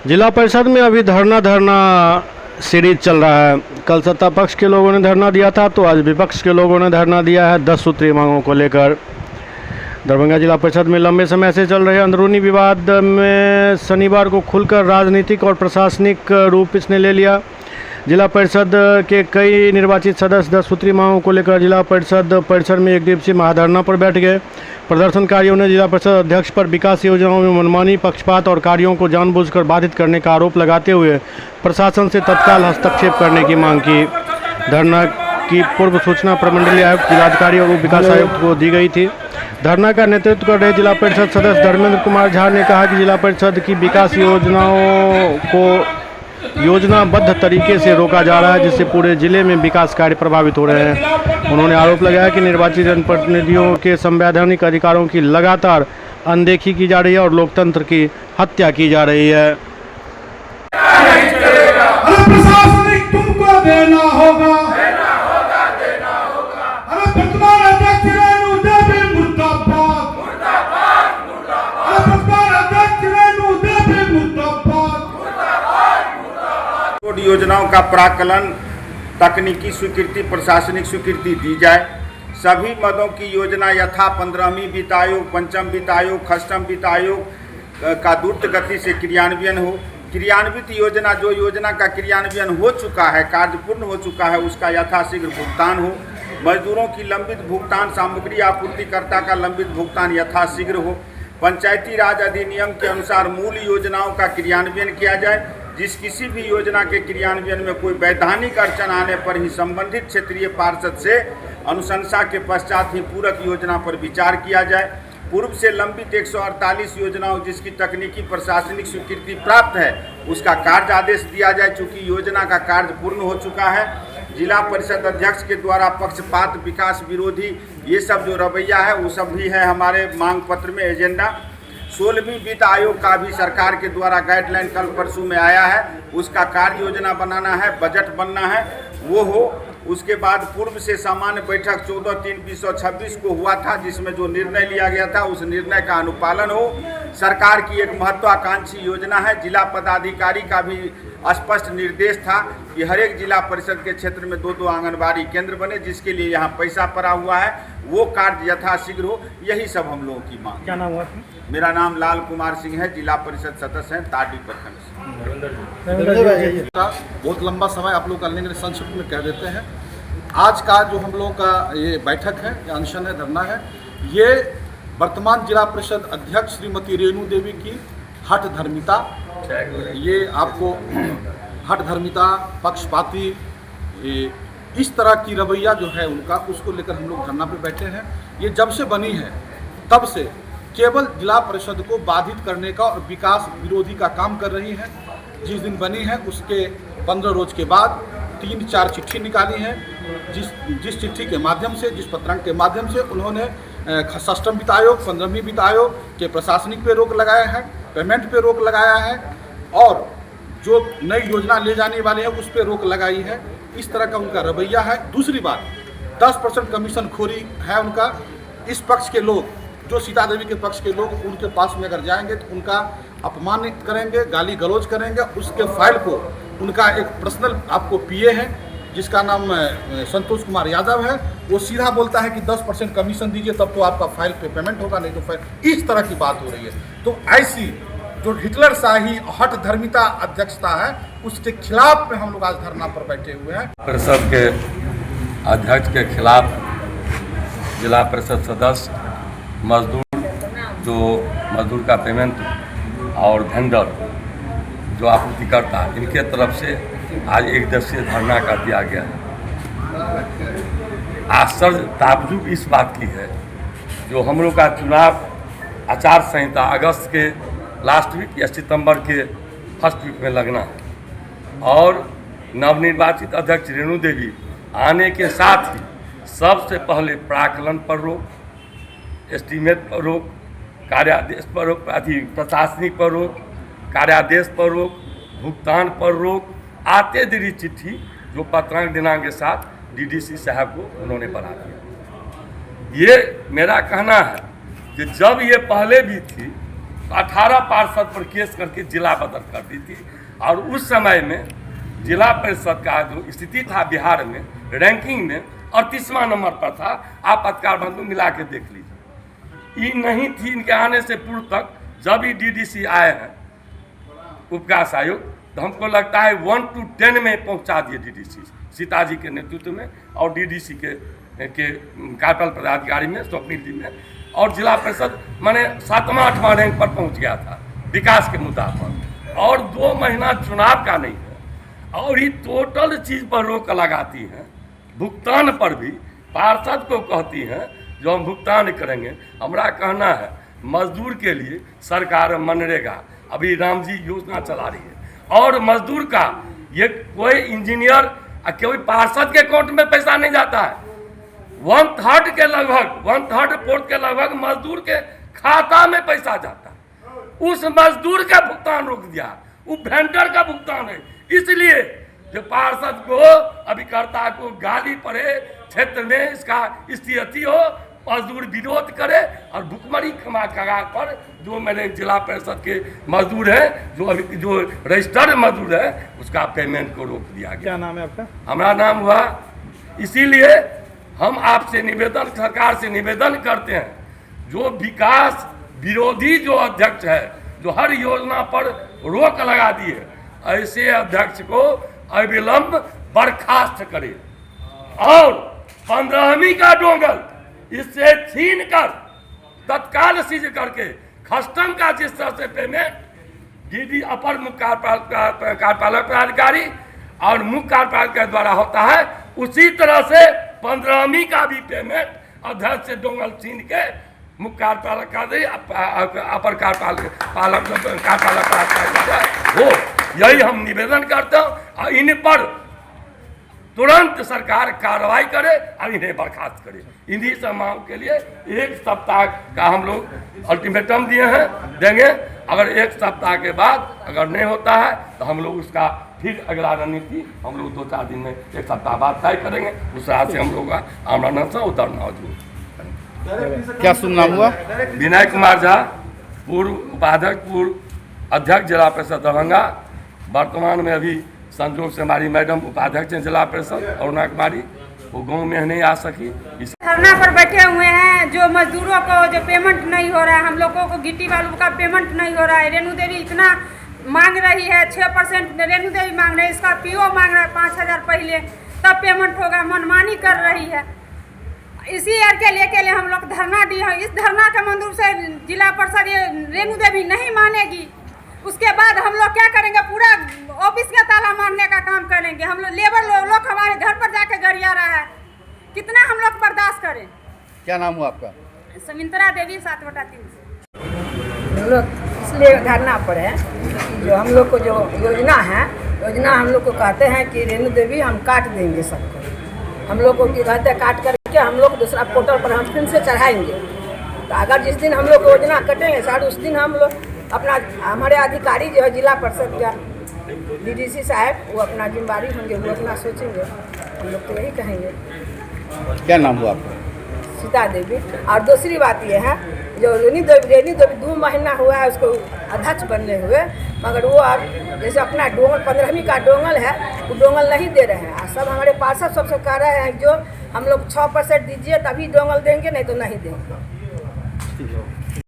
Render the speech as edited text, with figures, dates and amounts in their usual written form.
जिला परिषद में अभी धरना सीरीज चल रहा है। कल सत्ता पक्ष के लोगों ने धरना दिया था, तो आज विपक्ष के लोगों ने धरना दिया है 10 सूत्रीय मांगों को लेकर। दरभंगा जिला परिषद में लंबे समय से चल रहे अंदरूनी विवाद में शनिवार को खुलकर राजनीतिक और प्रशासनिक रूप इसने ले लिया। जिला परिषद के कई निर्वाचित सदस्य 10 सूत्रीय मांगों को लेकर जिला परिषद परिसर में एक दिवसीय महाधरना पर बैठ गए। प्रदर्शनकारियों ने जिला परिषद अध्यक्ष पर विकास योजनाओं में मनमानी, पक्षपात और कार्यों को जानबूझकर बाधित करने का आरोप लगाते हुए प्रशासन से तत्काल हस्तक्षेप करने की मांग की। धरना की पूर्व सूचना प्रमंडलीय आयुक्त, जिलाधिकारी और उप विकास आयुक्त को दी गई थी। धरना का नेतृत्व कर रहे जिला परिषद सदस्य धर्मेंद्र कुमार झा ने कहा कि जिला परिषद की विकास योजनाओं को योजनाबद्ध तरीके से रोका जा रहा है, जिससे पूरे जिले में विकास कार्य प्रभावित हो रहे हैं। उन्होंने आरोप लगाया कि निर्वाचित जनप्रतिनिधियों के संवैधानिक अधिकारों की लगातार अनदेखी की जा रही है और लोकतंत्र की हत्या की जा रही है। प्रशासनिक तुमको देना होगा, योजनाओं का प्राक्कलन, तकनीकी स्वीकृति, प्रशासनिक स्वीकृति दी जाए। सभी मदों की योजना यथा 15वीं वित्त आयोग, 5म वित्त आयोग, 6ठम वित्त आयोग का द्रुत गति से क्रियान्वयन हो। क्रियान्वित योजना, जो योजना का क्रियान्वयन हो चुका है, कार्य पूर्ण हो चुका है, उसका यथाशीघ्र भुगतान हो। मजदूरों की लंबित भुगतान, सामग्री आपूर्तिकर्ता का लंबित भुगतान यथाशीघ्र हो। पंचायती राज अधिनियम के अनुसार मूल योजनाओं का क्रियान्वयन किया जाए। जिस किसी भी योजना के क्रियान्वयन में कोई वैधानिक अड़चन आने पर ही संबंधित क्षेत्रीय पार्षद से अनुशंसा के पश्चात ही पूरक योजना पर विचार किया जाए। पूर्व से लंबित 148 योजनाओं जिसकी तकनीकी प्रशासनिक स्वीकृति प्राप्त है, उसका कार्य आदेश दिया जाए। चूँकि योजना का कार्य पूर्ण हो चुका है, जिला परिषद अध्यक्ष के द्वारा पक्षपात, विकास विरोधी ये सब जो रवैया है, वो सब भी है हमारे मांग पत्र में एजेंडा। 16वीं वित्त आयोग का भी सरकार के द्वारा गाइडलाइन कल परसों में आया है, उसका कार्य योजना बनाना है, बजट बनना है, वो हो। उसके बाद पूर्व से सामान्य बैठक 14/3/2026 को हुआ था, जिसमें जो निर्णय लिया गया था उस निर्णय का अनुपालन हो। सरकार की एक महत्वाकांक्षी योजना है। जिला पदाधिकारी का भी स्पष्ट निर्देश था कि हर एक जिला परिषद के क्षेत्र में 2-2 आंगनबाड़ी केंद्र बने, जिसके लिए यहाँ पैसा पड़ा हुआ है, वो कार्य यथाशीघ्र हो। यही सब हम लोगों की मांग। क्या नाम हुआ? मेरा नाम लाल कुमार सिंह है, जिला परिषद सदस्य हैं ताडी प्रखंड से। बहुत लंबा समय आप लोग करने के लिए संक्षिप्त में कह देते हैं। आज का जो हम लोगों का ये बैठक है, या अनशन है, धरना है, ये वर्तमान जिला परिषद अध्यक्ष श्रीमती रेणु देवी की हठ धर्मिता, ये आपको हठ धर्मिता, पक्षपाती, इस तरह की रवैया जो है उनका, उसको लेकर हम लोग धरना पे बैठे हैं। ये जब से बनी है तब से केवल जिला परिषद को बाधित करने का और विकास विरोधी का काम कर रही है। जिस दिन बनी है उसके 15 रोज के बाद 3-4 चिट्ठी निकाली है, जिस चिट्ठी के माध्यम से, जिस पत्रांक के माध्यम से उन्होंने 6ठम वित्त आयोग, 15वीं वित्त आयोग के प्रशासनिक पे रोक लगाया है, पेमेंट पे रोक लगाया है, और जो नई योजना ले जाने वाली है उस पर रोक लगाई है। इस तरह का उनका रवैया है। दूसरी बात, 10% कमीशन खोरी है उनका। इस पक्ष के लोग, जो सीता देवी के पक्ष के लोग, उनके पास में अगर जाएंगे तो उनका अपमानित करेंगे, गाली गलौज करेंगे। उसके फाइल को, उनका एक पर्सनल आपको पीए है जिसका नाम संतोष कुमार यादव है, वो सीधा बोलता है कि 10% कमीशन दीजिए तब तो आपका फाइल पे पेमेंट होगा, नहीं तो फाइल। इस तरह की बात हो रही है। तो ऐसी जो हिटलर शाही हठ धर्मिता अध्यक्षता है, उसके खिलाफ में हम लोग आज धरना पर बैठे हुए हैं। परिषद के अध्यक्ष के खिलाफ जिला परिषद सदस्य, मजदूर का पेमेंट और वेंडर जो आपूर्तिकर्ता, इनके तरफ से आज एक दिवसीय धरना का दिया गया है। आश्चर्य ताज्जुब इस बात की है, जो हम लोग का चुनाव आचार संहिता अगस्त के लास्ट वीक या सितंबर के फर्स्ट वीक में लगना है, और नवनिर्वाचित अध्यक्ष रेणु देवी आने के साथ ही सबसे पहले प्राक्कलन पर रोक, एस्टीमेट पर रोक, कार्यादेश पर रोक, प्रशासनिक पर रोक, कार्यादेश पर रोक, भुगतान पर रोक, आते देरी चिट्ठी जो पत्रांक दिनांक के साथ डीडीसी साहब को उन्होंने बना दिया। ये मेरा कहना है कि जब ये पहले भी थी 18 पार्षद पर केस करके जिला बदल कर दी थी। और उस समय में जिला परिषद का जो स्थिति था बिहार में, रैंकिंग में 38वां नंबर पर था। आप पत्रकार बंधु मिला के देख लीजिए। ये नहीं थी इनके आने से पूर्व तक। जब ही डीडीसी आए हैं उपकाश आयोग, तो हमको लगता है 1 to 10 में पहुंचा दिए डीडीसी सीताजी के नेतृत्व में, और डीडीसी के कार्यपाल पदाधिकारी में, स्वप्निल जी में, और जिला परिषद माने 7वां 8वां रैंक पर पहुंच गया था विकास के मुद्दा पर। और 2 महीना चुनाव का नहीं है, और ये टोटल चीज़ पर रोक लगाती हैं। भुगतान पर भी पार्षद को कहती हैं जो हम भुगतान करेंगे। हमारा कहना है मजदूर के लिए सरकार मनरेगा अभी राम जी योजना चला रही है, और मजदूर का ये कोई इंजीनियर कोई पार्षद के अकाउंट में पैसा नहीं जाता है। 1/3 के लगभग 1/3 के लगभग मजदूर के खाता में पैसा जाता है। उस मजदूर का भुगतान रोक दिया, वो वेंडर का भुगतान है। इसलिए जो पार्षद को अभिकर्ता को गाली पड़े, क्षेत्र में इसका स्थिति हो, मजदूर विरोध करे, और भुखमरी क्षमा कगार पर जो मेरे जिला परिषद के मजदूर हैं, जो अभी जो रजिस्टर्ड मजदूर है, उसका पेमेंट को रोक दिया गया। क्या नाम है आपका? हमारा नाम हुआ। इसीलिए हम आपसे निवेदन, सरकार से निवेदन करते हैं, जो विकास विरोधी जो अध्यक्ष है, जो हर योजना पर रोक लगा दी है, ऐसे अध्यक्ष को अविलंब बर्खास्त करे, और 15वीं का डोंगल इससे छीन कर तत्काल सीज करके कस्टम का जिस तरह से पेमेंट डीडी अपर मुख्य कार्यपालक पदाधिकारी और मुख्य कार्यपालक के द्वारा होता है, उसी तरह से 15वीं का भी पेमेंट अध्यक्ष से डोंगल छीन के मुख्य कार्यपालक अपर कार्यपालक हो। यही हम निवेदन करते हैं, और इन पर तुरंत सरकार कार्रवाई करे और इन्हें बर्खास्त करे। इन्हीं सब मांग के लिए 1 सप्ताह का हम लोग अल्टीमेटम दिए हैं, देंगे। अगर 1 सप्ताह के बाद अगर नहीं होता है तो हम लोग उसका फिर अगला रणनीति हम लोग 2-4 दिन में 1 सप्ताह बाद तय करेंगे। उस तरह से हम लोग का आमरण से उतरना जरूर। क्या शुभ नाम हुआ? विनय कुमार झा, पूर्व उपाध्यक्ष, पूर्व अध्यक्ष जिला परिषद दरभंगा। वर्तमान में अभी संजोग से हमारी मैडम उपाध्यक्ष हैं जिला परिषद अरुणा कुमारी, वो गांव में नहीं आ सकी। धरना पर बैठे हुए हैं, जो मजदूरों को जो पेमेंट नहीं हो रहा है, हम लोगों को गिट्टी वालों का पेमेंट नहीं हो रहा है। रेणु देवी इतना मांग रही है, 6% रेणु देवी मांग रही है, इसका पीओ मांग रहा है 5000 पहले, तब पेमेंट होगा, मनमानी कर रही है। इसी ईयर के लिए हम लोग धरना दिए हैं। इस धरना के मंजूर से जिला परिषद ये रेणु देवी नहीं मानेगी, उसके बाद हम लोग क्या करेंगे, पूरा ऑफिस का ताला मारने का काम करेंगे। हम लोग लेबर लोग हमारे घर पर जाके गरिया रहा है, कितना हम लोग बर्दाश्त करें। क्या नाम हुआ आपका? समिंत्रा देवी 7/3 से। हम लोग इसलिए धरना पर है, जो हम लोग को जो योजना है, योजना हम लोग को कहते हैं कि रेणु देवी हम काट देंगे सबको। हम लोग को कहते हैं काट करके हम लोग दूसरा पोर्टल पर हम फिर से चढ़ाएंगे। तो अगर जिस दिन हम लोग योजना कटेंगे सर, उस दिन हम लोग अपना, हमारे अधिकारी जो है जिला परिषद का डीडीसी साहब, वो अपना जिम्मेदारी होंगे, वो अपना सोचेंगे। हम लोग तो यही कहेंगे। क्या नाम हुआ आपका? सीता देवी। और दूसरी बात ये है, जो रेणु देवी 2 महीना हुआ है उसको अध्यक्ष बनने हुए, मगर वो अब जैसे अपना डोंगल 15वीं का डोंगल है, वो डोंगल नहीं दे रहे हैं। सब हमारे पार्षद सबसे कह रहे हैं जो हम लोग 6% दीजिए तभी डोंगल देंगे, नहीं तो नहीं देंगे।